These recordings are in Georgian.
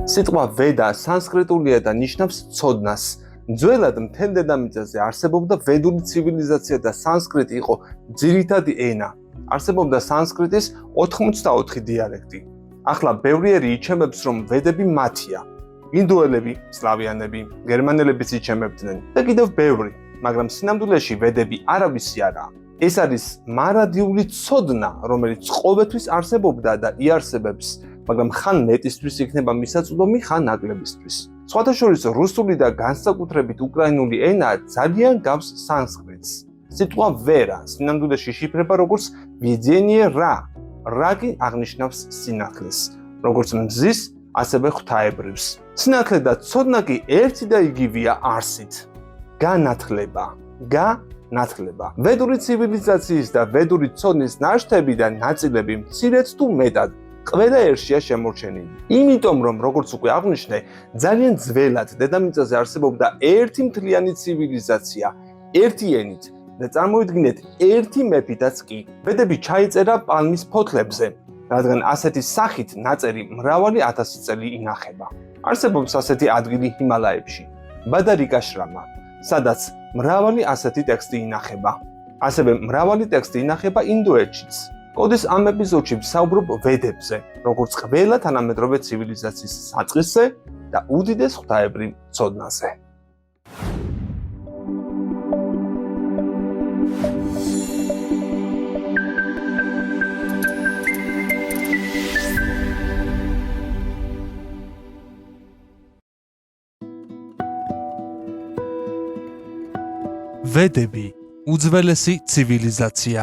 სიტყვა ვედა სანსკრიტულია და ნიშნავს ცოდნას. ძველად მთელ დედამიწაზე არსებობდა ვედური ცივილიზაცია და სანსკრიტი იყო ძირითადი ენა. არსებობდა სანსკრიტის 84 დიალექტი. ახლა ბევრიერი იჩემებს, რომ ვედები მათია. ინდუელები, სლავიანები, გერმანელებიც იჩემებდნენ და კიდევ ბევრი, მაგრამ სინამდვილეში ვედები არავისი არაა. ეს არის მარადიული ცოდნა, რომელიც ყოველთვის არსებობდა და იარსებებს, მაგრამ ხან მეტისთვის იქნება მისაწვდომი, ხან ნაკლებისთვის. სხვათა შორის რუსული და განსაკუთრებით უკრაინული ენა ძალიან გავს სანსკრიტს. სიტყვა ვერა სინამდვილეში იშიფრება როგორც ვიძენიე რა. რა კი აღნიშნავს სინათლეს, როგორც მზის, ასევე ღვთაებრივს. სინათლე და ცოდნა კი ერთი და იგივეა არსით. განათლება. ვედური ცივილიზაციის და ვედური ცოდნის ნაშთები და ნაწილები მცირედ თუ მეტად ყველა ერთშია შემორჩენილი. იმიტომ რომ როგორც უკვე აღნიშნე, ძალიან ძველად დედამიწაზე არსებობდა ერთი მთლიანი ცივილიზაცია, ერთი ენით და წარმოიდგინეთ ერთი მეფითაც კი. ვედები ჩაიწერა პალმის ფოთლებზე, რადგან ასეთი სახით ნაწერი მრავალი ათასი წელი ინახება. არსებობს ასეთი ადგილი ჰიმალაებში, ბადარიკაშრამა, სადაც მრავალი ასეთი ტექსტი ინახება. ასევე მრავალი ტექსტი ინახება ინდოეთშიც. კოდის ამ ეპიზოდში ვსაუბრობ ვედებზე, როგორც ყველა თანამედროვე ცივილიზაციის საწყისზე და უდიდეს ღვთაებრივ ცოდნაზე. ვედები უძველესი ცივილიზაცია.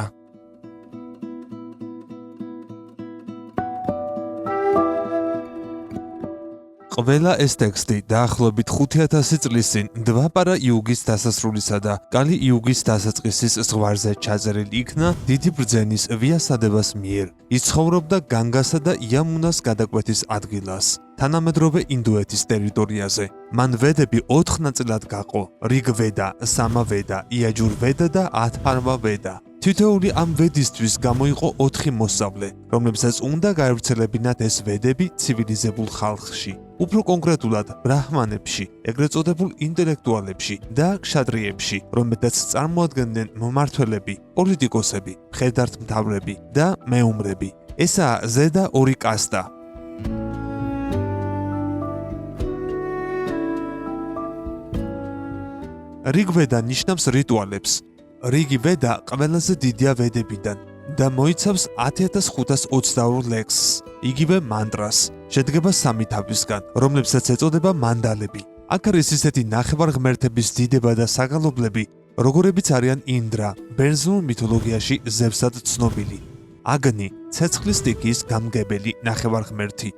ყველა ეს ტექსტი დაახლოებით 5000 წლის წინ დვაპარა იუგის დასასრულისა და კალი იუგის დასაწყისის ზღვარზე ჩაწერილი იქნა დიდი ბრძენის ვიასადებას მიერ. ის ცხოვრობდა განგასა და იამუნას გადაკვეთის ადგილას, თანამედროვე ინდოეთის ტერიტორიაზე. მან ვედები 4 ნაწილად გაყო: რიგვედა, სამავედა, იაჯურვედა და ათარვავედა. თითოეული ამ ვედისთვის გამოიყო 4 მოსწავლე, რომლებსაც უნდა გაევრცელებინათ ეს ვედები ცივილიზებულ ხალხში. უფრო კონკრეტულად ბრაჰმანებში, ეგრეთ წოდებულ ინტელექტუალებში და ქშატრიებში, რომელთაც წარმოადგენდნენ მმართველები, პოლიტიკოსები, მხედართმთავრები და მეომრები. ესაა ზედა 2 კასტა. რიგვედა ნიშნავს რიტუალებს. რიგი ვედა ყველაზე დიდია ვედებიდან და მოიცავს 10522 ლექსს, იგივე მანტრას. შედგება 3 თავისგან, რომლებსაც ეწოდება მანდალები. აქ არის ისეთი ნახევარღმერთების დიდება და საგალობლები, როგორებიც არიან ინდრა, ბერძნულ მითოლოგიაში ზევსად ცნობილი, აგნი, ცეცხლის სტიქიის გამგებელი ნახევარღმერთი.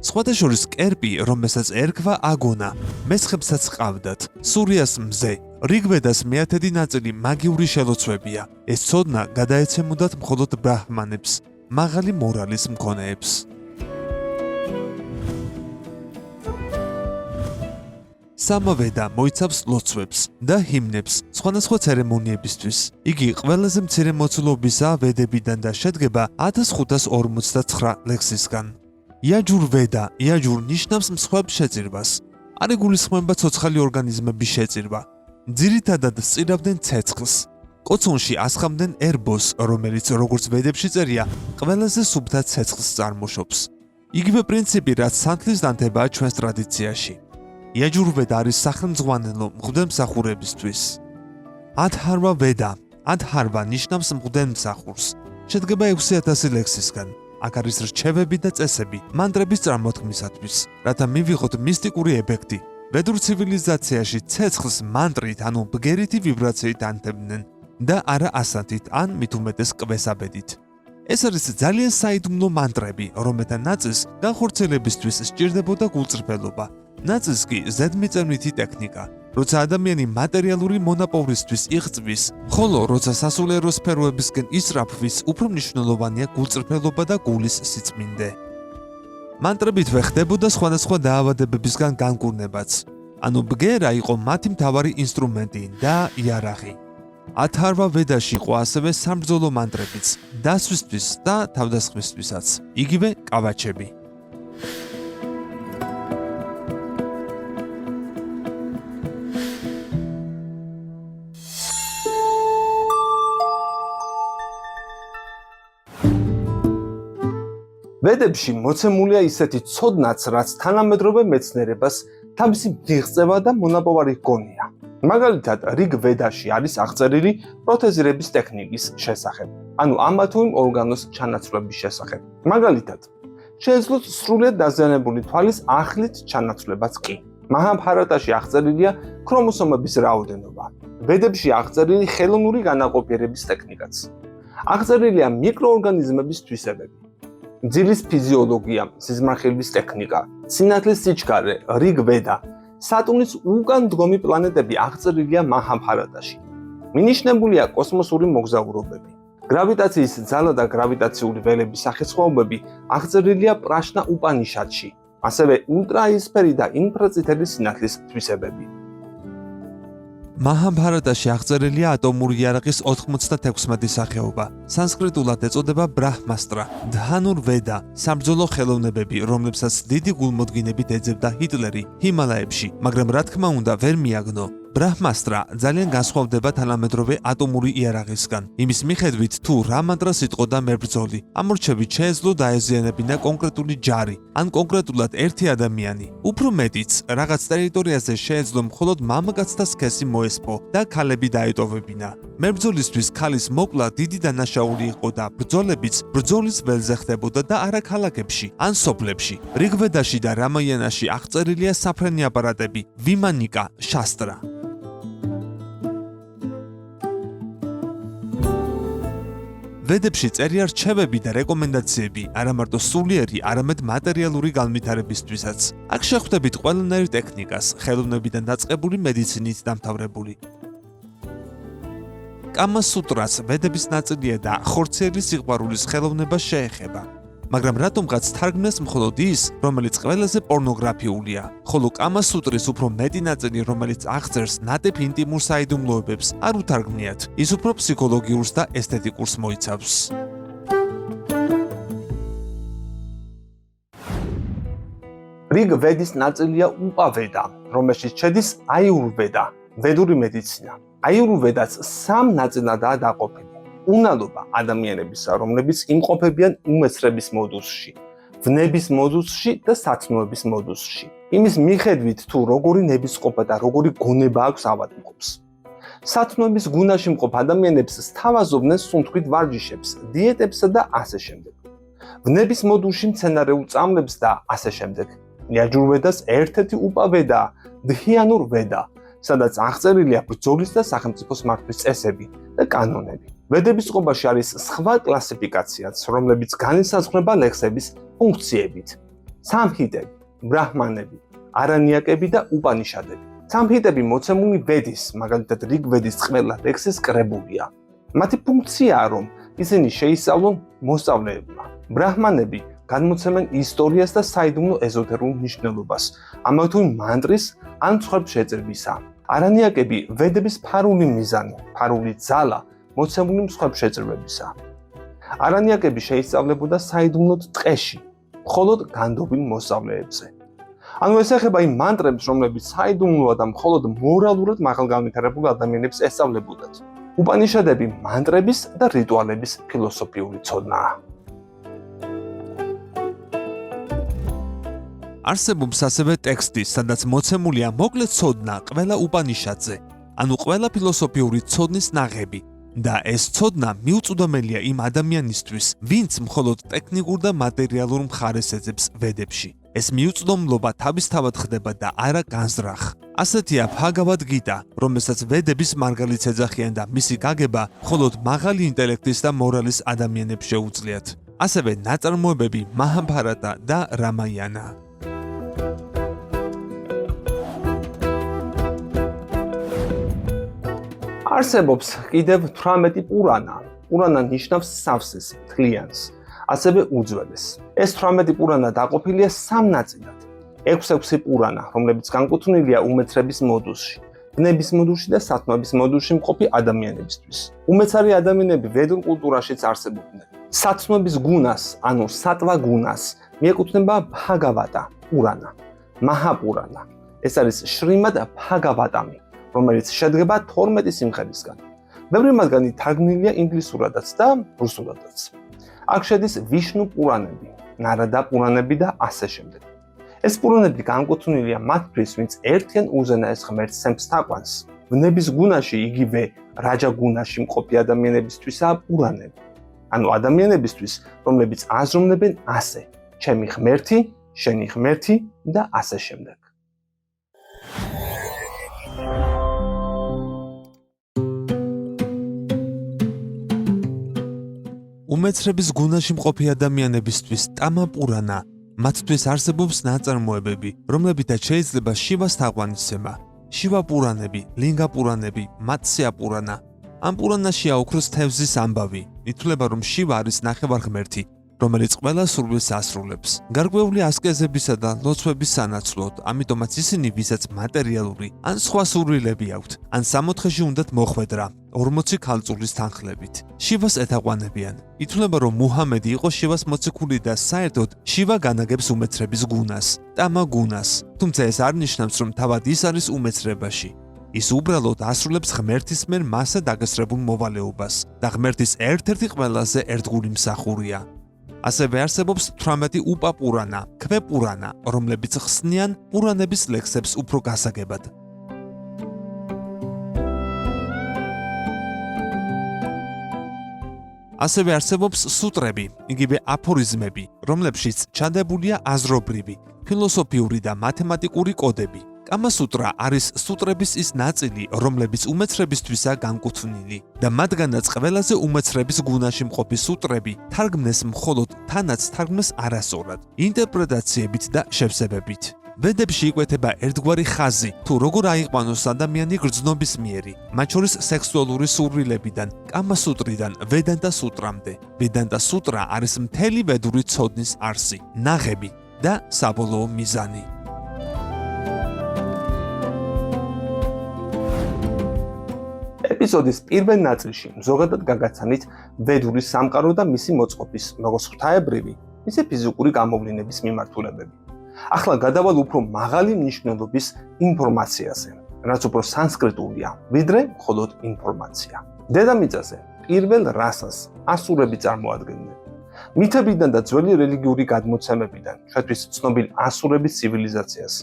სხვათა შორის კერპი, რომელსაც ერქვა აგონა, მესხებსაც ყავდათ, სურიას მზე. რიგვედას მეათედი ნაწილი მაგიური შელოცვებია. ეს ცოდნა გადაეცემოდათ მხოლოდ ბრაჰმანებს, მაღალი მორალის მქონეებს. სამავედა მოიცავს ლოცვებს და ჰიმნებს სხვადასხვა ცერემონიებისთვის. იგი ყველაზე მცირე მოცულობისაა ვედებიდან და შედგება 1549 ლექსისგან. იაჯურვედა, იაჯურ ნიშნავს მსხვერპლ შეწირვას. არ იგულისხმება ცოცხალი ორგანიზმების შეწირვა. ძირითადად სწირავდნენ ცეცხლს. კოცონში ასხამდნენ ერბოს, რომელიც როგორც ვედებში წერია, ყველაზე სუფთა ცეცხლს წარმოშობს. იგივე პრინციპი, რაც სანთლის დანთებაა ჩვენს ტრადიციაში. იაჯურვედა არის სახელმძღვანელო მღვდელმსახურებისთვის. ათარვავედა, ათარვა ნიშნავს მღვდელმსახურს. შედგება 6000 ლექსისგან. აქ არის რჩევები და წესები მანტრების წარმოთქმისათვის, რათა მივიღოთ მისტიკური ეფექტი. ვედურ ცივილიზაციაში ცეცხლს მანტრით, ანუ ბგერითი ვიბრაციით ანთებდნენ და არა ასათით, ან მით უმეტეს კვესაბედით. ეს არის ძალიან საიდუმლო მანტრები, რომელთა ნაწილს განხორციელებისთვის სჭირდებოდა გულწრფელობა. ნაწილს კი ზედმიწევნითი ტექნიკა, როცა ადამიანი მატერიალური მონაპოვრისთვის იღწვის, ხოლო როცა სასულიერო სფეროებისკენ ისწრაფვის, უფრო მნიშვნელოვანია გულწრფელობა და გულის სიწმინდე. მანტრებითვე ხდებოდა სხვადასხვა დაავადებებისგან განკურნებაც. ანუ ბგერა იყო მათი მთავარი ინსტრუმენტი და იარაღი. ათარვა ვედაში იყო ასევე სამბრძოლო მანტრებიც, დასვისთვის და თავდასხმისთვისაც, იგივე კავაჩები. ვედებში მოცემულია ისეთი ცოდნაც, რაც თანამედროვე მეცნიერებას თავისი მიღწევა და მონაპოვარი ჰგონია. მაგალითად, რიგ ვედაში არის აღწერილი პროთეზირების ტექნიკის შესახებ, ანუ ამა თუ იმ ორგანოს ჩანაცვლების შესახებ. მაგალითად, შეეძლოთ სრულიად დაზიანებული თვალის ახლით ჩანაცვლებაც კი. მაჰაბჰარატაში აღწერილია ქრომოსომების რაოდენობა. ვედებში აღწერილი ხელოვნური განაყოფიერების ტექნიკაც. აღწერილია მიკროორგანიზმების თვისებები. ძილის ფიზიოლოგია, სიზმარხილების ტექნიკა, სინათლის სიჩქარე, რიგ ვედა, სატურნის უკან დგომი პლანეტები აღწერილია მაჰაბჰარატაში. მინიშნებულია კოსმოსური მოგზაურობები. გრავიტაციის ძალა და გრავიტაციული ველების სახესხვაობები აღწერილია პრაშნა უპანიშადში, ასევე ულტრაიისფერი და ინფრაწითელი სინათლის თვისებები. მაჰაბჰარატაში აღწერილია ატომური იარაღის 96 სახეობა. სანსკრიტულად ეწოდება ბრაჰმასტრა, დჰანურ ვედა, საბრძოლო ხელოვნებები, რომლებსაც დიდი გულმოდგინებით ეძებდა ჰიტლერი ჰიმალაებში, მაგრამ რა თქმა უნდა ვერ მიაგნო. ბრაჰმასტრა ძალიან განსხვავდება თანამედროვე ატომური იარაღისგან. იმის მიხედვით, თუ რა მანტრას იტყოდა მებრძოლი, ამორჩევით შეეძლო დაეზიანებინა კონკრეტული ჯარი, ან კონკრეტულად ერთი ადამიანი. უფრო მეტიც, რაღაც ტერიტორიაზე შეეძლო მხოლოდ მამაკაცთა სქესი მოესპო და ქალები დაეტოვებინა. მებრძოლისთვის ქალის მოკლა დიდი დანაშაული იყო და ბრძოლებიც ბრძოლის ველზე ხდებოდა და არა ქალაქებში ან სოფლებში. რიგვედაში და რამაიანაში აღწერილია საფრენი აპარატები, ვიმანიკა, შასტრა. ვედებში წერია რჩევები და რეკომენდაციები, არა მარტო სულიერი, არამედ მატერიალური განვითარებისთვისაც. აქ შეხვდებით ყველანაირ ტექნიკას, ხელოვნებიდან დაწყებული მედიცინით დამთავრებული. კამასუტრას ვედების ნაწილია და ხორციელი სიყვარულის ხელოვნება შეეხება. მაგრამ რატომღაც თარგმნეს მხოლოდ ის, რომელიც ყველაზე პორნოგრაფიულია, ხოლო კამასუტრის უფრო მეტი ნაწილი, რომელიც აღწერს ნატებ ინტიმურ საიდუმლოებებს, არ უთარგმნიათ. ის უფრო ფსიქოლოგიურს და ესთეტიკურს მოიცავს. რიგ ვედის ნაწილია უპავედა, რომელშიც შედის აიურვედა, ვედური მედიცინა. აიურვედაც სამ ნაწილადაა დაყოფილი. უნალობა ადამიანებისა, რომლებიც იმყოფებიან უმეცრების მოდუსში, ვნების მოდუსში და სათნოების მოდუსში. იმის მიხედვით, თუ როგორი ნებისყოფა და როგორი გონება აქვს ავადმყოფს. სათნოების გუნაში მყოფ ადამიანებს სთავაზობდნენ სუნთქვით ვარჯიშებს, დიეტებსა და ასე შემდეგ. ვნების მოდულში მცენარეულ წამლებს და ასე შემდეგ. იაჯურვედას ერთ-ერთი უპავედა, დჰიანურ ვედა, სადაც აღწერილია ბრძოლის და სახელმწიფოს მართვის წესები და კანონები. ვედების წყობაში არის სხვა კლასიფიკაციაც, რომლებიც განისაზღვრება ლექსების ფუნქციებით. სამჰიტები, ბრაჰმანები, არანიაკები და უპანიშადები. სამჰიტები მოცემული ვედის, მაგალითად რიგ ვედის ყველა ლექსის კრებულია. მათი ფუნქციაა, რომ ისინი შეისწავლონ მოსწავლეებმა. ბრაჰმანები განმოცემენ ისტორიას და საიდუმლო ეზოთერულ მნიშვნელობას, ამა თუ იმ მანტრის ან სხვების შეწირვისა. არანიაკები ვედების ფარული მიზანი, ფარული ძალა მოცემული მსხვერპლ შეწირვებისა. არანიაკები შეისწავლებოდა საიდუმლოდ ტყეში, მხოლოდ განდობილ მოსწავლეებზე. ანუ ეს ეხება იმ მანტრებს, რომლებიც საიდუმლოა და მხოლოდ მორალურად მაღალგანვითარებულ ადამიანებს ესწავლებოდათ. უპანიშადები მანტრების და რიტუალების ფილოსოფიური ცოდნაა. არსებობს ასევე ტექსტი, სადაც მოცემულია მოკლე ცოდნა ყველა უპანიშადზე, ანუ ყველა ფილოსოფიური ცოდნის ნაღები. და ეს ცოდნა მიუწვდომელია იმ ადამიანისთვის, ვინც მხოლოდ ტექნიკურ და მატერიალურ მხარეს ეძებს ვედებში. ეს მიუწვდომლობა თავისთავად ხდება და არა განზრახ. ასეთია ბჰაგავად გიტა, რომელსაც ვედების მარგალიც ეძახიან და მისი გაგება მხოლოდ მაღალი ინტელექტის და მორალის ადამიანებს შეუძლიათ. ასევე ნაწარმოებები მაჰაბჰარატა და რამაიანა. არსებობს კიდევ 18 პურანა. პურანა ნიშნავს სავსეს, თლიანს, ასევე უძველეს. ეს 18 პურანა დაყოფილია სამ ნაწილად. 6 პურანა, რომლებიც განკუთვნილია უმეცრების მოდუსში, ვნების მოდუსში და სათნოების მოდუსში მყოფი ადამიანებისთვის. უმეცარი ადამიანები ვედურ კულტურაშიც არსებობდნენ. სათნოების გუნას, ანუ სატვა გუნას, მიეკუთვნება ბჰაგავატა პურანა, მაჰაპურანა. ეს არის შრიმად ბჰაგავატამი, რომელიც შედგება 12 სიმღერისგან. ბევრი მათგანი თარგმნილია ინგლისურადაც და რუსულადაც. აქ შედის ვიშნუ პურანები, ნარადა პურანები და ასე შემდეგ. ეს პურანები განკუთვნილია მათთვის, ვინც ერთიან უზენაეს ღმერთს სცემს თაყვანს. ვნების გუნაში იგივე რაჯა გუნაში მყოფი ადამიანებისთვისაა პურანები. ანუ ადამიანებისთვის, რომლებიც აზროვნებენ ასე: ჩემი ღმერთი, შენი ღმერთი და ასე შემდეგ. უმეცრების გუნაში მყოფი ადამიანებისთვის ტამა პურანა. მათთვის არსებობს ნაწარმოებები, რომლებითაც შეიძლება შივას თაყვანისცემა. შივა პურანები, ლინგა პურანები, მატსია პურანა. ამ პურანაში აუქროს თევზის ამბავი. ითვლება, რომ შივა არის ნახევარღმერთი, რომელიც ყველა სურვილს ასრულებს. გარკვეული ასკეზებისა და ლოცვების სანაცვლოდ, ამიტომაც ისინი, ვისაც მატერიალური ან სხვა სურვილები აქვთ, ან სამოთხეში უნდათ მოხვედრა 40 ქალწულის თანხლებით. შივას ეთაყვანებიან. ითვლება, რომ მუჰამედი იყო შივას მოციქული და საერთოდ შივა განაგებს უმეცრების გუნას, ტამა გუნას. თუმცა ეს არ ნიშნავს, რომ თავად ის არის უმეცრებაში. ის უბრალოდ ასრულებს ღმერთის მიერ მასზე დაგესრებულ მოვალეობას და ღმერთის ერთ-ერთი ყველაზე ერთგული მსახურია. ასევე არსებობს 18 უპა პურანა, ქვე პურანა, რომლებიც ხსნიან პურანების ლექსებს უფრო გასაგებად. ასევე არსებობს სუტრები, იგივე აფორიზმები, რომლებშიც ჩადებულია აზრობრივი, ფილოსოფიური და მათემატიკური კოდები. კამასუტრა არის სუტრების ის ნაწილი, რომლებიც უმეცრებისთვისაა განკუთვნილი და მათგანაც ყველაზე უმეცრების გუნაში მყოფი სუტრები თარგმნეს მხოლოდ თანაც თარგმნეს არასწორად, ინტერპრეტაციებით და შევსებებით. ვედებში იკვეთება ერთგვარი ხაზი, თუ როგორ აიყვანოს ადამიანი გრძნობის მიერი, მათ შორის სექსუალური სურვილებიდან, კამასუტრიდან ვედანტა სუტრამდე. ვედანტა სუტრა არის მთელი ვედური ცოდნის არსი, ნაღები და საბოლოო მიზანი. ეპიზოდის პირველ ნაწილში ზოგადად გაგაცანით ვედური სამყარო და მისი მოწყობის, როგორც ღვთაებრივი, ისე ფიზიკური გამოვლინების მიმართულებები. ახლა გადავალ უფრო მაღალი მნიშვნელობის ინფორმაციაზე, რაც უფრო სანსკრიტულია, ვიდრე მხოლოდ ინფორმაცია. დედამიწაზე პირველ რასას ასურები წარმოადგენდნენ. მითებიდან და ძველი რელიგიური გადმოცემებიდან ჩვენთვის ცნობილ ასურების ცივილიზაციას,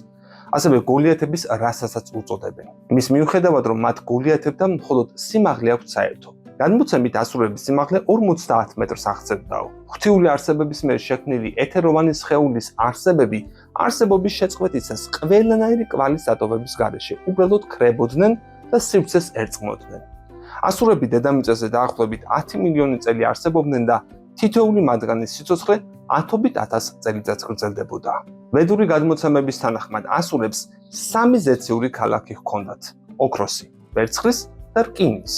ასევე გოლიათების რასასაც უწოდებენ. იმის მიუხედავად, რომ მათ გოლიათებთან მხოლოდ სიმაღლე აქვთ საერთო. გადმოცემით ასურების სიმაღლე 50 მეტრს აღწევდაო. ღვთიური არსებების მიერ შექმნილი ეთეროვანი სხეულის არსებები არსებობის შეწყვეტისას ყველანაირი კვალის დატოვების გარეშე უბრალოდ ქრებოდნენ და სივრცეს ერწყმოდნენ. ასურები დედამიწაზე დაახლოებით 10 მილიონი წელი არსებობდნენ და თითოეული მათგანის სიცოცხლე 10,000 წელიწადს გრძელდებოდა. ვედური გადმოცემების თანახმად ასურებს 3 ზეციური ქალაქი ჰქონდათ: ოქროსი, ვერცხლის და რკინის.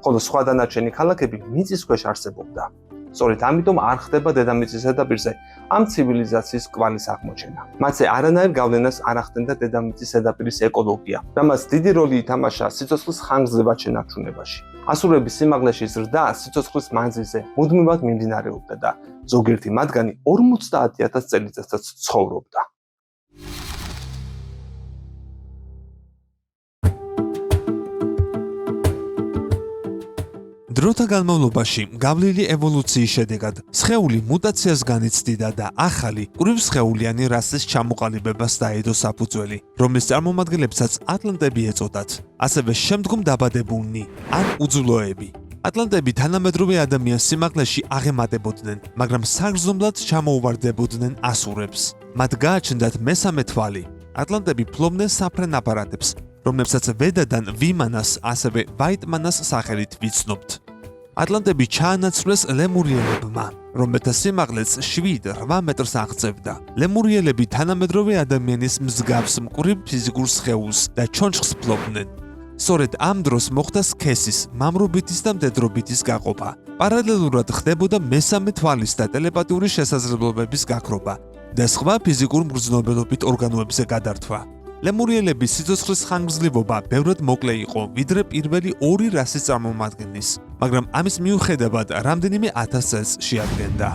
ხოლო სხვა დანარჩენი ქალაქები მიწის ქვეშ არსებობდა. სწორედ ამიტომ არ ხდება დედამიწის ზედაპირზე ამ ცივილიზაციის კვალის აღმოჩენა. მათზე არანაირ გავლენას არ ახდენდა დედამიწის ზედაპირის ეკოლოგია, რამაც დიდი როლი ითამაშა სიცოცხლის ხანგრძლივად შენარჩუნებაში. ასურების სიმაღლეში ზრდა სიცოცხლის მანძილზე მუდმივად მიმდინარეობდა და ზოგიერთი მათგანი 50,000 წელიწადსაც ცხოვრობდა. დროთა განმავლობაში გავლილი ევოლუციის შედეგად სხეული მუტაციას განიცდიდა და ახალი ყურივსხეულიანი რასის ჩამოყალიბებას დაედო საფუძველი, რომლის წარმომადგენლებსაც ატლანტები ეწოდათ, ასევე შემდგომ დაბადებულნი ან უძვლოები. ატლანტები თანამედროვე ადამიანის სიმაღლეში აღემატებოდნენ, მაგრამ საგრძნობლად ჩამოუვარდებოდნენ ასურებს. მათ გააჩნდათ მესამე თვალი. ატლანტები ფლობდნენ საფრენ აპარატებს, რომლებსაც ვედადან ვიმანას, ასევე ვაიტმანას სახელით ვიცნობთ. ატლანტები ჩაანაცვლეს ლემურიელებმა, რომელთა სიმაღლეც 7-8 მეტრს აღწევდა. ლემურიელები თანამედროვე ადამიანის მსგავს მკვრივ ფიზიკურ სხეულს და ჩონჩხს ფლობდნენ. სწორედ ამ დროს მოხდა სქესის, მამრობითის და მდედრობითის გაყოფა. პარალელურად ხდებოდა მესამე თვალის და ტელეპათიური შესაძლებლობების გაქრობა და სხვა ფიზიკურ მგრძნობელობით ორგანოებზე გადართვა. ლემურიელების სიცოცხლის ხანგრძლივობა ბევრად მოკლე იყო, ვიდრე პირველი ორი რასის წარმომადგენლის, მაგრამ ამის მიუხედავად რამდენიმე 1000 წელს შეადგენდა.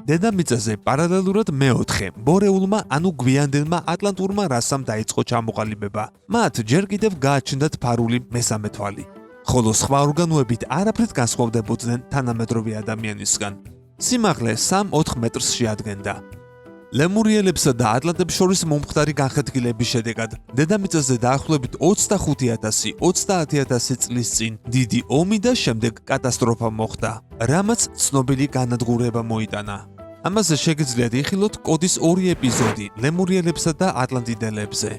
დედამიწაზე პარალელურად მეოთხე ბორეულმა ანუ გვიანდელმა ატლანტურმა რასამ დაიწყო ჩამოყალიბება. მათ ჯერ კიდევ გააჩნდათ ფარული მესამე თვალი. ხოლო სხვა ორგანოებით არაფრით განსხვავდებოდნენ თანამედროვე ადამიანისგან. სიმაღლე 3-4 მეტრს შეადგენდა. ლემურიელებსა და ატლანტებს შორის მომხდარი განხეთქილების შედეგად დედამიწაზე დაახლოებით 25,000-30,000 წლის წინ დიდი ომი და შემდეგ კატასტროფა მოხდა, რამაც ცნობილი განადგურება მოიტანა. ამაზე შეგიძლიათ იხილოთ კოდის 2 ეპიზოდი ლემურიელებსა და ატლანტიდელებზე.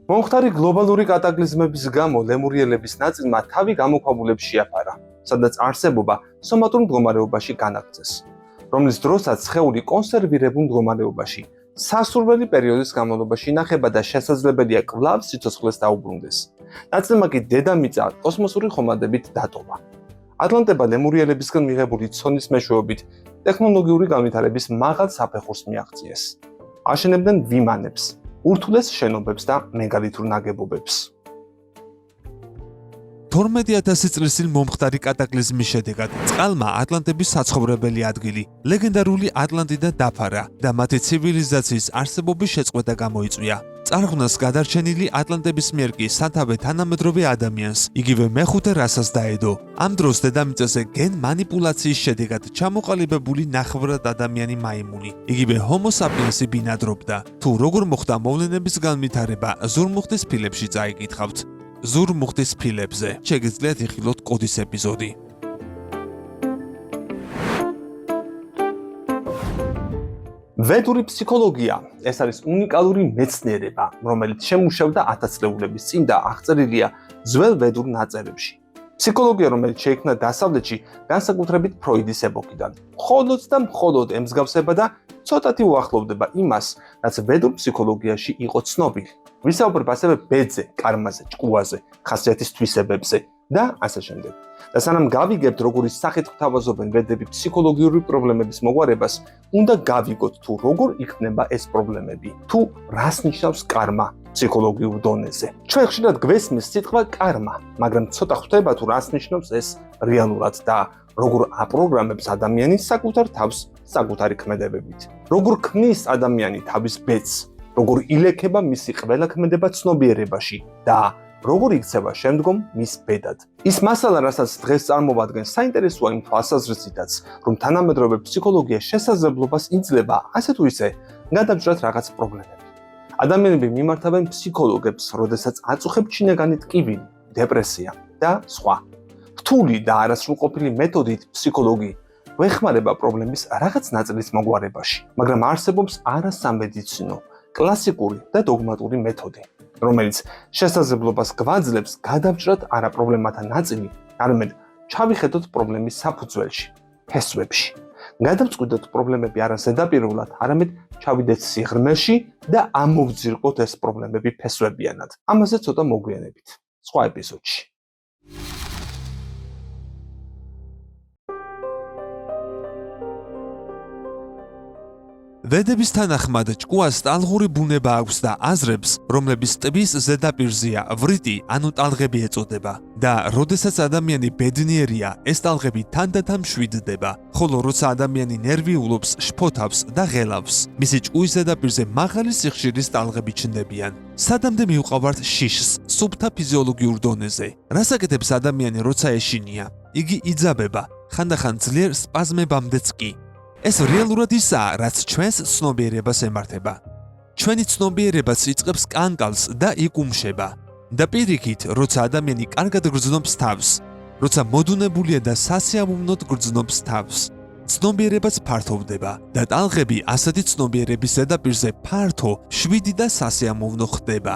მომხდარი გლობალური კატაკლიზმების გამო ლემურიელების ნაწილმა თავი გამოქვაბულებს შეაფარა, სადაც არსებობა სომატურ მდგომარეობაში განაგრძეს, რომლის დროსაც სხეული კონსერვირებულ მდგომარეობაში სასურველი პერიოდის განმავლობაში ინახება და შესაძლებელია კვლავ სიცოცხლეს დაუბრუნდეს. ნაწილმა კი დედამიწა კოსმოსური ხომალდებით დატოვა. ატლანტება ლემურიელებისგან მიღებული ცოდნის მეშვეობით ტექნოლოგიური განვითარების მაღალ საფეხურს მიაღწიეს. აშენებდნენ ვიმანებს, ურთულეს შენობებს და მეგალითურ ნაგებობებს. 12,000 წლის წინ მომხდარი კატაკლიზმის შედეგად წყალმა ატლანტების საცხოვრებელი ადგილი, ლეგენდარული ატლანტიდა დაფარა და მათი ცივილიზაციის არსებობის შეწყვეტა გამოიწვია. წარღვნას გადარჩენილი ატლანტების მიერ კი სათავე თანამედროვე ადამიანს, იგივე მეხუთე რასას დაედო. ამ დროს დედამიწაზე გენ მანიპულაციის შედეგად ჩამოყალიბებული ნახევრად ადამიანი მაიმუნი, იგივე ჰომო საპიენსი ბინადრობდა. თუ როგორ მოხდა მოვლენების განვითარება, ზურმუხტის ფილებში წაიკითხავთ. ზურმუხტის ფილებზე შეგიძლიათ იხილოთ კოდის ეპიზოდი. ვედური ფსიქოლოგია ეს არის უნიკალური მეცნიერება, რომელიც შემუშავდა 1000 წლების წინ და აღწერილია ძველ ვედურ ნაწერებში. ფსიქოლოგია, რომელიც შეიქმნა დასავლეთში, განსაკუთრებით ფროიდის ეპოქიდან, მხოლოდ და მხოლოდ ემსგავსება და ცოტათი უახლოვდება იმას, რაც ვედურ ფსიქოლოგიაში იყო ცნობილი. ვისაუბრებ ასევე ბედზე, კარმაზე, ჭკუაზე, ხასიათის თვისებებზე და ასე შემდეგ. და სანამ გავიგებთ, როგორი სახით გვთავაზობენ ვედები ფსიქოლოგიური პრობლემების მოგვარებას, უნდა გავიგოთ თუ როგორ იქნება ეს პრობლემები, თუ რას ნიშნავს კარმა ფსიქოლოგიურ დონეზე. ჩვენ ხშირად გვესმის სიტყვა კარმა, მაგრამ ცოტა ხვდება თუ რას ნიშნავს ეს რეალურად და როგორ აპროგრამებს ადამიანის საკუთარ თავს საკუთარი ქმედებებით. როგორ ქმნის ადამიანი თავის ბედს, როგორ ილექება მისი ყველა ქმედება ცნობიერებაში და როგორ იქცევა შემდგომ მის ბედად. ის მასალა, რასაც დღეს წარმოვადგენ, საინტერესოა იმ თვალსაზრისითაც, რომ თანამედროვე ფსიქოლოგია შესაძლებლობას იძლევა ასე თუ ისე გადავჭრათ რაღაც პრობლემები. ადამიანები მიმართავენ ფსიქოლოგებს, როდესაც აწუხებთ შინაგანი ტკივილი, დეპრესია და სხვა. რთული და არასრულყოფილი მეთოდით ფსიქოლოგი გვეხმარება პრობლემის რაღაც ნაწილის მოგვარებაში, მაგრამ არსებობს არასამედიცინო, კლასიკური და დოგმატური მეთოდი, რომელიც შესაძლებლობას გვაძლევს გადავჭრათ არა პრობლემათა ნაწილი, არამედ ჩავიხედოთ პრობლემის საფუძველში, ფესვებში. გადავწყვიტოთ პრობლემები არა ზედაპირულად, არამედ ჩავიდეთ სიღრმეში და ამოვძირყოთ ეს პრობლემები ფესვებიანად. ამაზე ცოტა მოგვიანებით, სხვა ეპიზოდში. ვედების თანახმად ჭკუას ტალღური ბუნება აქვს და აზრებს, რომლების ტბის ზედაპირზეა ვრიტი, ანუ ტალღები ეწოდება და როდესაც ადამიანი ბედნიერია, ეს ტალღები თანდათან მშვიდდება, ხოლო როცა ადამიანი ნერვიულობს, შფოთავს და ღელავს, მისი ჭკუის ზედაპირზე მაღალი სიხშირის ტალღები ჩნდებიან. სადამდე მივყავართ შიშს, სუფთა ფიზიოლოგიურ დონეზე. რას აკეთებს ადამიანი, როცა ეშინია? იგი იძაბება, ხანდახან ძლიერ სპაზმებამდეც კი. ეს რეალურად ისაა, რაც ჩვენს ცნობიერებას ემართება. ჩვენი ცნობიერებაც იწყებს კანკალს და იკუმშება. და პირიქით, როცა ადამიანი კარგად გრძნობს თავს, როცა მოდუნებულია და სასიამოვნოდ გრძნობს თავს, ცნობიერებაც ფართოვდება და ტალღები ასეთი ცნობიერების ზედაპირზე ფართო, შვიდი და სასიამოვნო ხდება.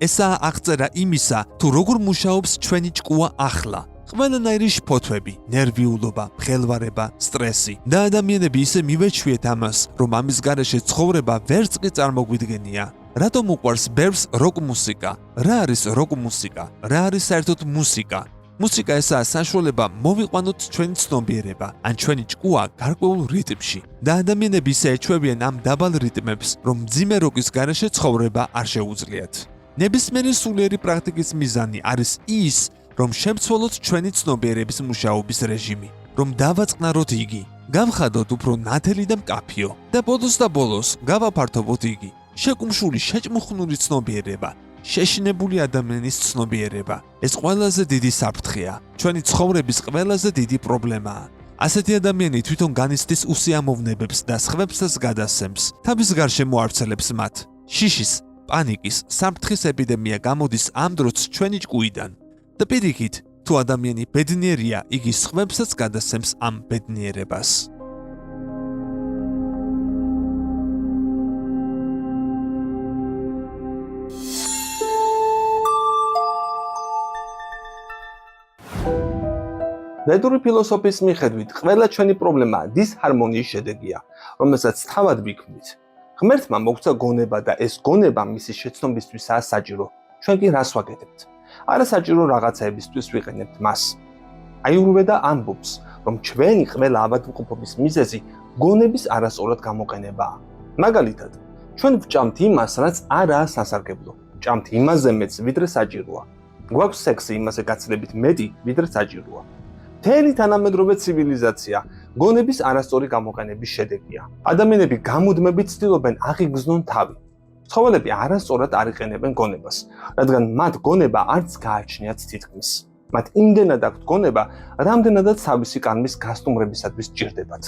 ესაა აღწერა იმისა, თუ როგორ მუშაობს ჩვენი ჭკუა ახლა. ყველანაირი შფოთვები, ნერვიულობა, ხელვარება, სტრესი და ადამიანები ისე მივეჩვიეთ ამას, რომ ამის გარეშე ცხოვრება ვერც კი წარმოგვიდგენია. რატომ უყვარს ბევრს როკ მუსიკა? რა არის როკ მუსიკა? რა არის საერთოდ მუსიკა? მუსიკა ესაა საშუალება მოვიყვანოთ ჩვენი ცნობიერება, ან ჩვენი ჭკუა გარკვეულ რიტმში და ადამიანები ისე ეჩვევიან ამ დაბალ რიტმებს, რომ მძიმე როკის გარეშე ცხოვრება არ შეუძლიათ. ნებისმიერი სულიერი პრაქტიკის მიზანი არის ის, რომ შემცველოთ ჩვენი ცნობიერების მუშაობის რეჟიმი. რომ დავაწყნაროთ იგი, გავხადოთ უფრო ნათელი და მკაფიო და ბოლოს გავაფართოვოთ იგი. შეკუმშული შეჭმუხნური ცნობიერება, შეშინებული ადამიანის ცნობიერება. ეს ყველაზე დიდი საფრთხეა, ჩვენი ცხოვრების ყველაზე დიდი პრობლემაა. ასეთი ადამიანი თვითონ განიცდის უსიამოვნებებს და სხვებსაც გადასცემს, თავის გარშემო ავრცელებს მათ. შიშის, პანიკის, საფრთხის ეპიდემია გამოდის ამ დროც ჩვენი ჭკუიდან. და პირიქით, თუ ადამიანი ბედნიერია, იგი სხვებსაც გადასცემს ამ ბედნიერებას. ვედური ფილოსოფიის მიხედვით, ყველა ჩვენი პრობლემა დისჰარმონიის შედეგია, რომელსაც თავად ვიქმნით. ღმერთმა მოგცა გონება და ეს გონება მისი შეცნობისთვისაა საჭირო. ჩვენ კი რას ვაკეთებთ? არასაჭირო რაღაცაებისთვის ვიყენებთ მას. აიურვედა ამბობს, რომ ჩვენი ყველა ავადმყოფობის მიზეზი გონების არასწორად გამოყენებაა. მაგალითად, ჩვენ ვჭამთ იმას, რაც არაა სასარგებლო. ვჭამთ იმაზე მეც, ვიდრე საჭიროა. გვაქვს სექსი იმაზე გაცილებით მეტი, ვიდრე საჭიროა. მთელი თანამედროვე ცივილიზაცია გონების არასწორი გამოყენების შედეგია. ადამიანები გამუდმებით ცდილობენ აღიგრძნონ თავი. ცხოველები არასწორად არ იყენებენ გონებას, რადგან მათ გონება არც გააჩნიათ თითქმის. მათ იმდენად აქვთ გონება, რამდენადაც თავისი კანმის გასტუმრებისათვის ჭირდებათ.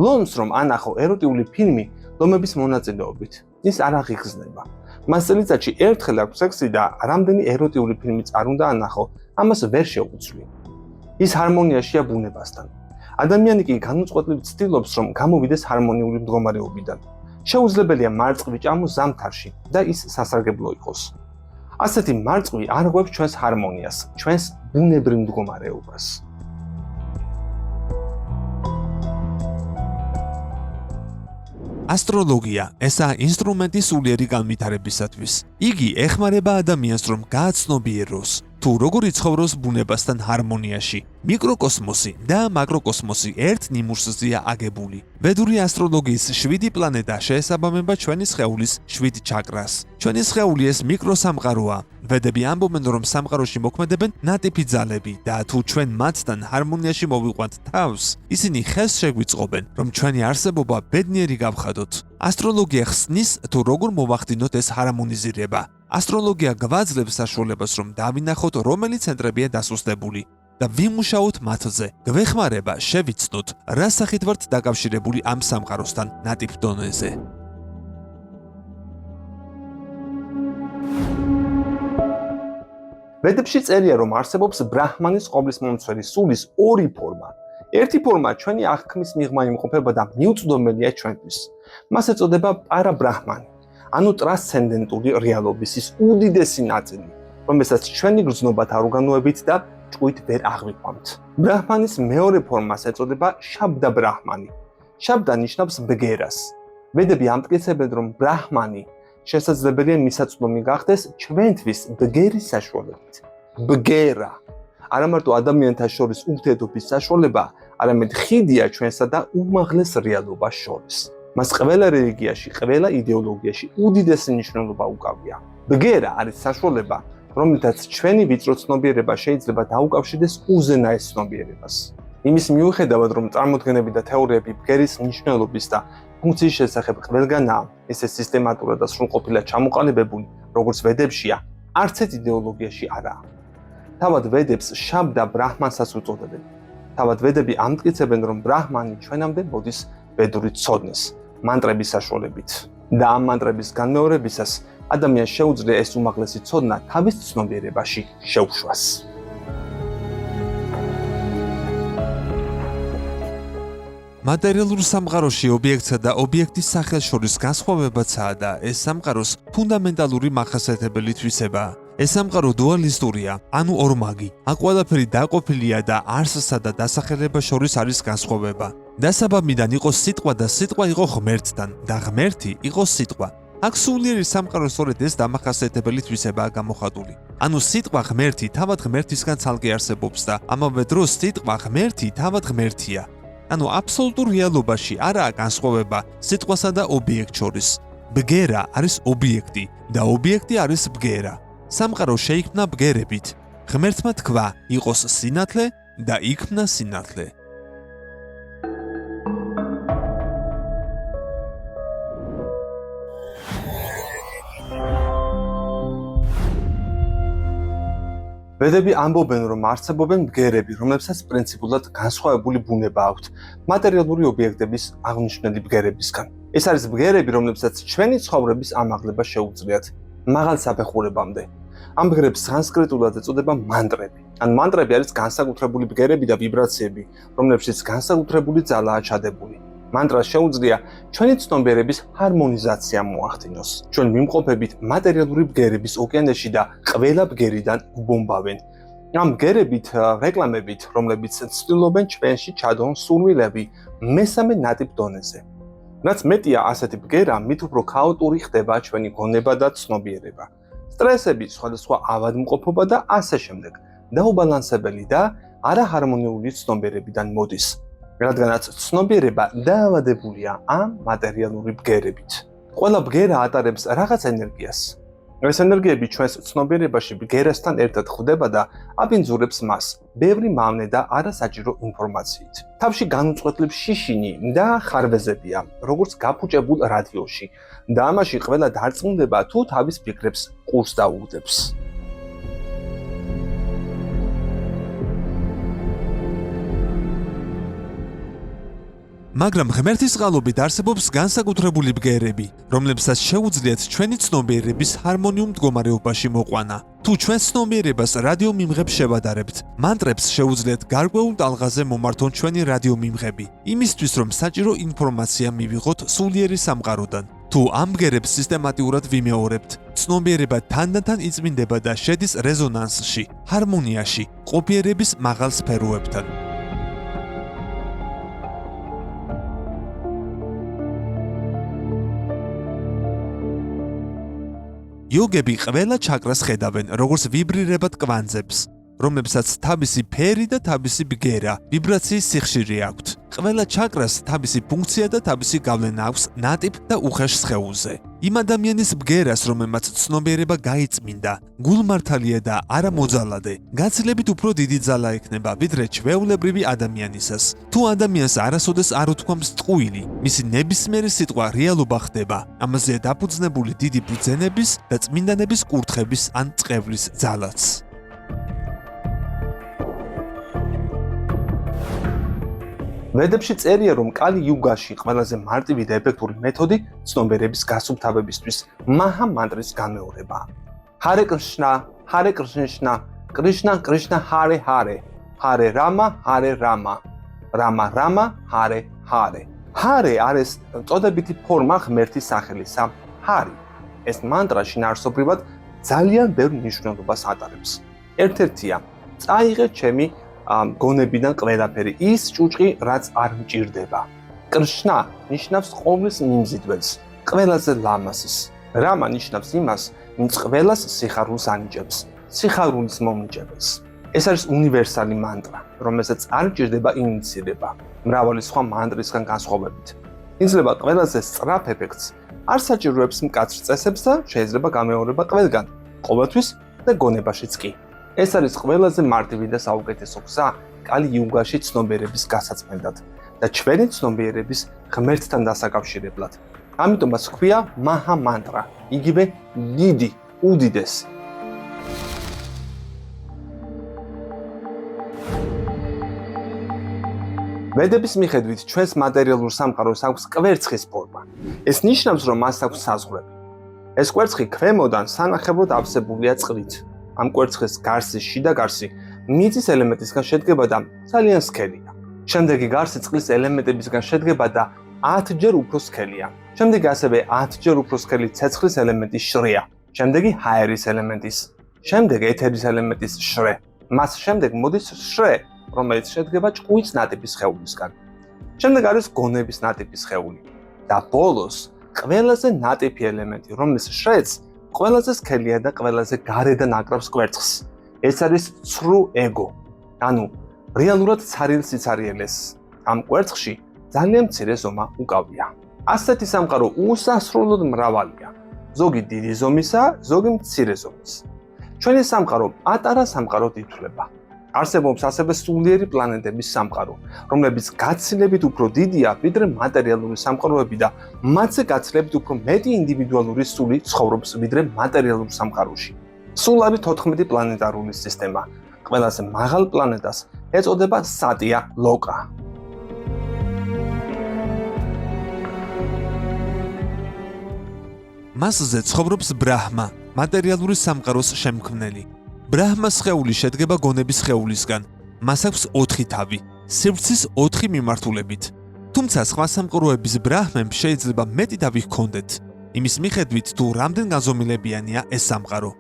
ლომს რომ ანახო ეროტიული ფილმი ლომების მონაწილეობით, ის არ აღიგრძნება. მას წელიწადში ერთხელ აქვს სექსი და რამდენი ეროტიული ფილმიც არ უნდა ანახო, ამას ვერ შეუძლია. ის ჰარმონიაშია ბუნებასთან. ადამიანი კი განუწყვეტლივ ცდილობს, რომ გამოვიდეს ჰარმონიული მდგომარეობიდან. შეუძლებელია მარწყვი ჭამოს ზამთარში და ის სასარგებლო იყოს. ასეთი მარწყვი არ ღვევს ჩვენს ჰარმონიას, ჩვენს ბუნებრივ მდგომარეობას. ასტროლოგია ესაა ინსტრუმენტი სულიერი განვითარებისათვის. იგი ეხმარება ადამიანს, რომ გააცნობიეროს, თუ როგორ იცხოვროს ბუნებასთან ჰარმონიაში. მიკროკოსმოსი და მაკროკოსმოსი ერთ ნიმუშზეა აგებული. ვედური ასტროლოგიის 7 პლანეტა შეესაბამება ჩვენი სხეულის 7 ჩაკრას. ჩვენი სხეული ეს მიკროსამყაროა. ვედები ამბობენ, რომ სამყაროში მოქმედებენ ნატიფი ძალები და თუ ჩვენ მათთან ჰარმონიაში მოვიყვანთ თავს, ისინი ხელს შეგვიწყობენ, რომ ჩვენი არსებობა ბედნიერი გავხადოთ. ასტროლოგია ხსნის, თუ როგორ მოვახდინოთ ეს ჰარმონიზირება. ასტროლოგია გვაძლევს საშუალებას, რომ დავინახოთ, რომელი ცენტრებია დასუსტებული და ვიმუშაოთ მათზე. გვეხმარება შევიცნოთ, რა სახით ვართ დაკავშირებული ამ სამყაროსთან ნატიფ დონეზე. ვედებში წერია, რომ არსებობს ბრაჰმანის ყოვლისმომცველი სულის ორი ფორმა. ერთი ფორმა ჩვენი აღქმის მიღმა იმყოფება და მიუწვდომელია ჩვენთვის. მას ეწოდება პარაბრაჰმანი, ანუ ტრანსცენდენტული რეალობის ის უდიდესი ნაწილი, რომელსაც ჩვენი გრძნობათა ორგანოებით და ჭკუით ვერ აღვიქვამთ. ბრაჰმანის მეორე ფორმას ეწოდება შაბდა ბრაჰმანი. შაბდა ნიშნავს ბგერას. ვედები ამტკიცებენ, რომ ბრაჰმანი შესაძლებელია მისაწვდომი გახდეს ჩვენთვის ბგერის საშუალებით. ბგერა არა მარტო ადამიანთა შორის ურთიერთობის საშუალება, არამედ ხიდია ჩვენსა და უმაღლეს რეალობას შორის. მას ყველა რელიგიაში, ყველა იდეოლოგიაში უდიდესი მნიშვნელობა უკავია. ბგერა არის საშუალება, რომლითაც ჩვენი ვიწრო ცნობიერება შეიძლება დაუკავშირდეს უზენაეს ცნობიერებას. იმის მიუხედავად, რომ წარმოდგენები და თეორიები ბგერის მნიშვნელობის და ფუნქციის შესახებ ყველგანაა, ესე სისტემატურად და სრულყოფილად ჩამოყალიბებული, როგორც ვედებშია, არც ერთ იდეოლოგიაში არაა. თავად ვედებს შაბდა ბრაჰმანსაც უწოდებენ. თავად ვედები ამტკიცებენ, რომ ბრაჰმანი ჩვენამდე მოდის ვედური ცოდნის, მანტრების საშუალებით. და ამ მანტრების განმეორებისას ადამიანს შეუძლია ეს უმაღლესი ცოდნა თავის ცნობიერებაში შეუშვას. მატერიალურ სამყაროში ობიექტსა და ობიექტის სახელს შორის განსხვავებაცაა და ეს სამყაროს ფუნდამენტალური მახასიათებელი თვისებაა. ეს სამყარო დუალისტურია, ანუ ორმაგი. აქ ყველაფერი დაყოფილია და არსსა და დასახელებას შორის არის განსხვავება. დასაბამიდან იყო სიტყვა და სიტყვა იყო ღმერთთან და ღმერთი იყო სიტყვა. აქ სულიერი სამყარო სწორედ ეს დამახასიათებელი თვისებაა გამოხატული. ანუ სიტყვა ღმერთი თავად ღმერთისგან ცალკე არსებობს და ამავე დროს სიტყვა ღმერთი თავად ღმერთია. ანუ აბსოლუტურ რეალობაში არაა განსხვავება სიტყვასა და ობიექტ შორის. ბგერა არის ობიექტი და ობიექტი არის ბგერა. სამყარო შეიქმნა ბგერებით. ღმერთმა თქვა, იყოს სინათლე და იქმნა სინათლე. ვედები ამბობენ, რომ არსებობენ ბგერები, რომლებსაც პრინციპულად განსხვავებული ბუნება აქვთ მატერიალური ობიექტების აღნიშნული ბგერებისგან. ეს არის ბგერები, რომლებსაც ჩვენი ცხოვრების ამაღლება შეუძლიათ მაღალ საფეხურებამდე. ამ ბგერებს სანსკრიტულად ეწოდება მანტრები. ან მანტრები არის განსაკუთრებული ბგერები და ვიბრაციები, რომლებშიც განსაკუთრებული ძალაა ჩადებული. მანტრას შეუძლია ჩვენი ცნობიერების ჰარმონიზაცია მოახდინოს. ჩვენ მიმყოფებით მატერიალური ბგერების ოკეანეში და ყველა ბგერიდან უბომბავენ. ამ ბგერებით, რეკლამებით, რომლებიც ცდილობენ ჩვენში ჩადონ სურვილები მესამე ნატიფ დონეზე. რაც მეტია ასეთი ბგერა, მით უფრო ქაოტური ხდება ჩვენი გონება და ცნობიერება. სტრესები, სხვადასხვა ავადმყოფობა და ასე შემდეგ. დაუბალანსებელი და არაჰარმონიული ცნობიერებიდან მოდის. რადგანაც ცნობიერება დაავადებულია ამ მატერიალური ბგერებით. ყველა ბგერა ატარებს რაღაც ენერგიას. ეს ენერგიები ჩვენს ცნობიერებაში ბგერასთან ერთად ხვდება და აბინძურებს მას ბევრი მავნე და არასაჭირო ინფორმაციით. თავში განუწყვეტლებს შიშინი და ხარვეზებია, როგორც გაფუჭებულ რადიოში და ამაში ყველა დარწმუნდება თუ თავის ფიქრებს ყურს დაუგდებს. მაგრამ ღმერთის წყალობით არსებობს განსაკუთრებული ბგერები, რომლებსაც შეუძლიათ ჩვენი ცნობიერების ჰარმონიულ მდგომარეობაში მოყვანა. თუ ჩვენ ცნობიერებას რადიო მიმღებს შევადარებთ, მანტრებს შეუძლიათ გარკვეულ ტალღაზე მომართონ ჩვენი რადიო მიმღები, იმისთვის რომ საჭირო ინფორმაცია მივიღოთ სულიერი სამყაროდან. თუ ამ ბგერებს სისტემატიურად ვიმეორებთ, ცნობიერება თანდათან იწმინდება და შედის რეზონანსში, ჰარმონიაში, ყოფიერების მაღალ სფეროებთან. იოგები ყველა ჩაკრას ხედავენ, როგორც ვიბრირებად კვანძებს, რომლებსაც თავისი ფერი და თავისი ბგერა, ვიბრაციის სიხშირე აქვთ. ყველა ჩაკრას თავისი ფუნქცია და თავისი გავლენა აქვს ნატიფ და უხეშ სხეულზე. იმ ადამიანის ბგერას, რომელმაც ცნობიერება გაიწმინდა, გულმართალია და არა მოძალადე, გაცილებით უფრო დიდი ძალა ექნება, ვიდრე ჩვეულებრივი ადამიანისას. თუ ადამიანს არასოდეს არ უთქვამს ტყუილი, მისი ნებისმიერი სიტყვა რეალობა ხდება. ამაზეა დაფუძნებული დიდი ბრძენების და წმინდანების კურთხების ან წყევლის ძალაც. ვედებში წერია, რომ კალი იუგაში ყველაზე მარტივი და ეფექტური მეთოდი ცნობიერების გასუფთავებისთვის მაჰა მანტრის გამეორებაა. ჰარე კრიშნა, ჰარე კრიშნა, კრიშნა კრიშნა ჰარე ჰარე, ჰარე რამა, ჰარე რამა, რამა რამა, ჰარე ჰარე. ჰარე არის წოდებითი ფორმა ღმერთის სახელისა, ჰარი. ეს მანტრა შინაარსობრივად ძალიან ბევრ მნიშვნელობას ატარებს. ერთ-ერთია, წაიღე ჩემი გონებიდან ყველაფერი, ის ჭუჭყი, რაც არ მჭირდება. კრიშნა ნიშნავს ყოვლის მიმზიდველს, ყველაზე ლამაზის. რამა ნიშნავს იმას, ვინც ყველას სიხარულს ანიჭებს, სიხარულის მომნიჭებელს. ეს არის უნივერსალი მანტრა, რომელსაც არ მჭირდება ინიცირება, მრავალი სხვა მანტრისგან განსხვავებით. იძლევა ყველაზე სწრაფ ეფექტს, არ საჭიროებს მკაცრ წესებს და შეიძლება გამეორება ყველგან, ყოველთვის და გონებაშიც კი. ეს არის ყველაზე მარტივი და საუკეთესო გზა კალი იუგაში ცნობიერების გასაწმენდად და ჩვენი ცნობიერების ღმერთთან დასაკავშირებლად. ამიტომაც ჰქვია მაჰა მანტრა, იგივე დიდი, უდიდესი. ვედების მიხედვით ჩვენს მატერიალურ სამყაროს აქვს კვერცხის ფორმა. ეს ნიშნავს, რომ მას აქვს საზღვრები. ეს კვერცხი ქვემოდან სანახევროდ ავსებულია წყლით. ამ კვერცხის გარსის შიდა გარსი მიწის ელემენტისგან შედგება და ძალიან სქელია. შემდეგი გარსი წყლის ელემენტებისგან შედგება და 10-ჯერ უფრო სქელია. შემდეგი ასევე 10-ჯერ უფრო სქელი ცეცხლის ელემენტის შრეა. შემდეგი ჰაერის ელემენტის. შემდეგ ეთერის ელემენტის შრე. მას შემდეგ მოდის შრე, რომელიც შედგება ჭკუის ნატიფის სხეულისგან. შემდეგ არის გონების ნატიფის სხეული. და ბოლოს ყველაზე ნატიფი ელემენტი, რომლის შრეც ყველაზე სქელია და ყველაზე გარედან აკრავს კვერცხს. ეს არის ცრუ ეგო. ანუ რეალურად ცარიელ სიცარიელეს. ამ კვერცხში ძალიან მცირე ზომა უკავია. ასეთი სამყარო უსასრულოდ მრავალია. ზოგი დიდი ზომისა, ზოგი მცირე ზომის. ჩვენი სამყარო პატარა სამყაროდ ითვლება. არსებობს ასევე სულიერი პლანეტების სამყარო, რომლებიც გაცილებით უფრო დიდია, ვიდრე მატერიალური სამყაროები და მათზე გაცილებით უფრო მეტი ინდივიდუალური სული ცხოვრობს, ვიდრე მატერიალურ სამყაროში. სულ არის 14 პლანეტარული სისტემა. ყველაზე მაღალ პლანეტას ეწოდება სატია ლოკა. მასზე ცხოვრობს ბრაჰმა, მატერიალური სამყაროს შემქმნელი. ბრაჰმას სხეული შედგება გონების სხეულისგან. მას აქვს 4 თავი, სივრცის 4 მიმართულებით. თუმცა სხვა სამყაროების ბრაჰმებს შეიძლება მეტი თავი ჰქონდეთ, იმის მიხედვით თუ რამდენ განზომილებიანია ეს სამყარო.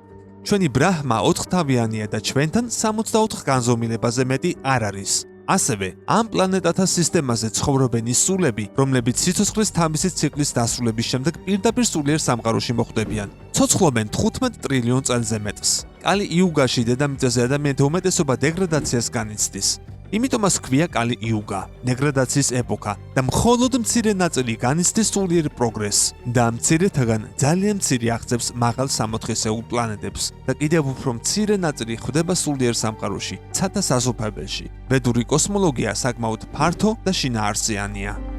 ჩვენი ბრაჰმა 4 თავიანია და ჩვენთან 64 განზომილებაზე მეტი არ არის. ასევე, ამ პლანეტათა სისტემაზე ცხოვრობენ ის სულები, რომლებიც სიცოცხლის თავისი ციკლის დასრულების შემდეგ პირდაპირ სულიერ სამყაროში მოხვდებიან. ცოცხლობენ 15 ტრილიონ წელზე მეტს. კალი იუგაში დედამიწაზე ადამიანთა უმეტესობა დეგრადაციას განიცდის. იმიტომ მას ჰქვია კალი იუგა, დეგრადაციის ეპოქა და მხოლოდ მცირე ნაწილი განიცდის სულიერ პროგრესს და მცირეთაგან ძალიან მცირე აღწევს მაღალ სამოთხისეულ პლანეტებს და კიდევ უფრო მცირე ნაწილი ხვდება სულიერ სამყაროში, ცათა საზოფებელში. ვედური კოსმოლოგია საკმაოდ ფართო და შინაარსიანია.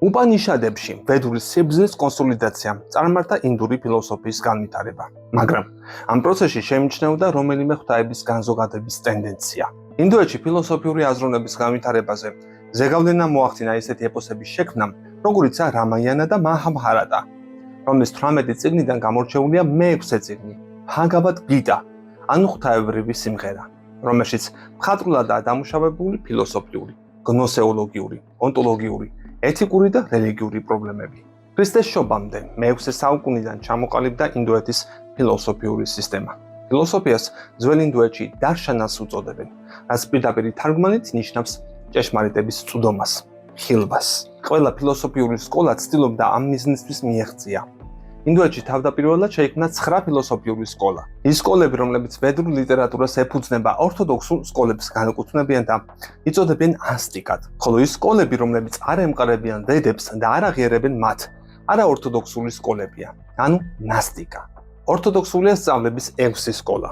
უპანიშადებში ვედური სიბრძნის კონსოლიდაციამ წარმართა ინდური ფილოსოფიის განვითარება, მაგრამ ამ პროცესში შეიმჩნეოდა რომელიმე ღვთაების განზოგადების ტენდენცია. ინდოეთში ფილოსოფიური აზროვნების განვითარებაზე ზეგავლენა მოახდინა ისეთი ეპოსების შექმნამ, როგორიცაა რამაიანა და მაჰაბჰარატა, რომლის 18 წიგნიდან გამორჩეულია მე-6 წიგნი, ბჰაგავად გიტა, ანუ ღვთაებრივი სიმღერა, რომელშიც მხატვრულადაა დამუშავებული ფილოსოფიური, გნოსეოლოგიური, ონტოლოგიური, ეთიკური და რელიგიური პრობლემები. ქრისტეს შობამდე მე-6 საუკუნიდან ჩამოყალიბდა ინდოეთის ფილოსოფიური სისტემა. ფილოსოფიას ძველ ინდოეთში დარშანას უწოდებენ, რაც პირდაპირ თარგმანით ნიშნავს ჭეშმარიტების წვდომას, ხილვას. ყველა ფილოსოფიური სკოლა ცდილობდა ამ მიზნისთვის მიეღწია. ინდოეთში თავდაპირველად შეიქმნა 9 ფილოსოფიური სკოლა. ის სკოლები, რომლებიც ვედურ ლიტერატურას ეფუძნება, ორთოდოქსულ სკოლებს განეკუთვნებიან და იწოდებიან ასტიკად, ხოლო ის სკოლები, რომლებიც არ ემყარებიან ვედებს და არ აღიარებენ მათ, არაორთოდოქსული სკოლებია, ანუ ნასტიკა. ორთოდოქსულია სწავლების 6 სკოლა: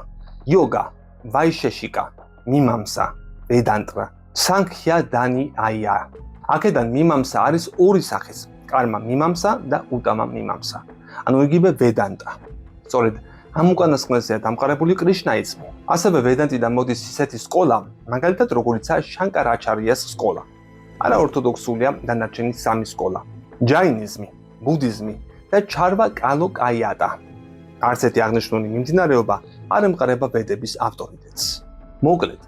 იოგა, ვაიშეშიკა, მიმამსა, ვედანტა, სანგჰია დანი აია. აქედან მიმამსა არის ორი სახის: კარმა მიმამსა და უტამა მიმამსა. ანუ იგივე ვედანტა. სწორედ ამ უკანასკნელზეა დამყარებული კრიშნაიზმი. ასევე ვედანტიდან მოდის ისეთი სკოლა, მაგალითად როგორიცაა შანკარაჩარიას სკოლა. არაორთოდოქსულია დანარჩენი 3 სკოლა: ჯაინიზმი, ბუდიზმი და ჩარვა კალოკაიატა. არც ერთი აღნიშნული მიმდინარეობა არ ემყარება ვედების ავტორიტეტს. მოკლედ,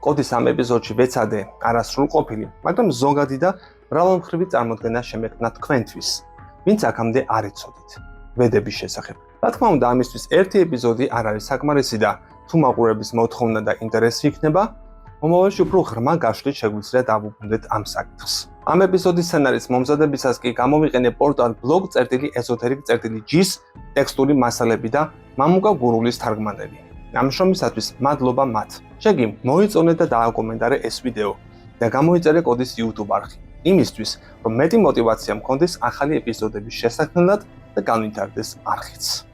კოდის ამ ეპიზოდში ვეცადე არასრულყოფილი, მაგრამ ზოგადი და მრავალმხრივი წარმოდგენა შემექმნა თქვენთვის, ვინც აქამდე არ იცოდით ვედების შესახებ. რა თქმა უნდა, ამისთვის ერთი ეპიზოდი არ არის საკმარისი და თუ მაყურების მოთხოვნა და ინტერესი იქნება, მომავალში უფრო ღრმა გაშლით შეგვიძლია დავუბრუნდეთ ამ საკითხს. ამ ეპიზოდის სცენარის მომზადებისას კი გამოვიყენე პორტალ blog.esoteric.gis ტექსტური მასალები და მამუკა გურულის თარგმანები. ამ შრომისათვის მადლობა მათ. შეგი მოიწონე და დააკომენტარე ეს ვიდეო და გამოიწერე კოდის YouTube არხი. იმისთვის, რომ მეტი мотиваცია მქონდეს ახალი ეპიზოდების შესაქმნელად და განვითარდეს არხიც.